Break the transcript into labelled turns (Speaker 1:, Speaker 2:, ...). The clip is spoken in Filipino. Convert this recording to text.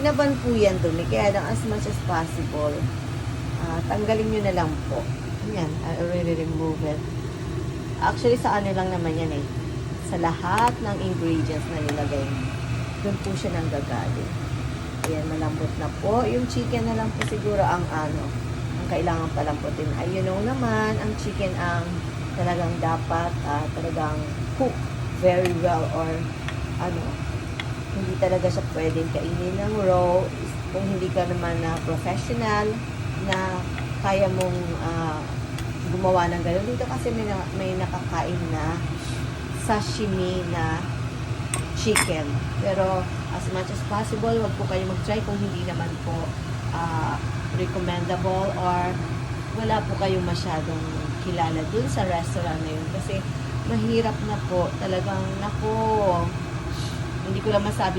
Speaker 1: laban po yan dun. Kaya lang as much as possible, tanggalin nyo na lang po. Yan, I already remove it. Actually, sa ano lang naman yan eh. Sa lahat ng ingredients na nilagay mo, dun po siya nang gagaling. Ayan, malambot na po. Yung chicken na lang po siguro ang ang kailangan palamputin. Ay, you know naman, ang chicken ang talagang dapat talagang cook very well or hindi talaga siya pwedeng kainin ng raw kung hindi ka naman na professional na kaya mong gumawa ng gano'n. Dito kasi may nakakain na sashimi na chicken. Pero as much as possible, wag po kayo mag-try kung hindi naman po recommendable or wala po kayong masyadong kilala dun sa restaurant na yun. Kasi mahirap na po. Talagang, nako, hindi ko lang masabi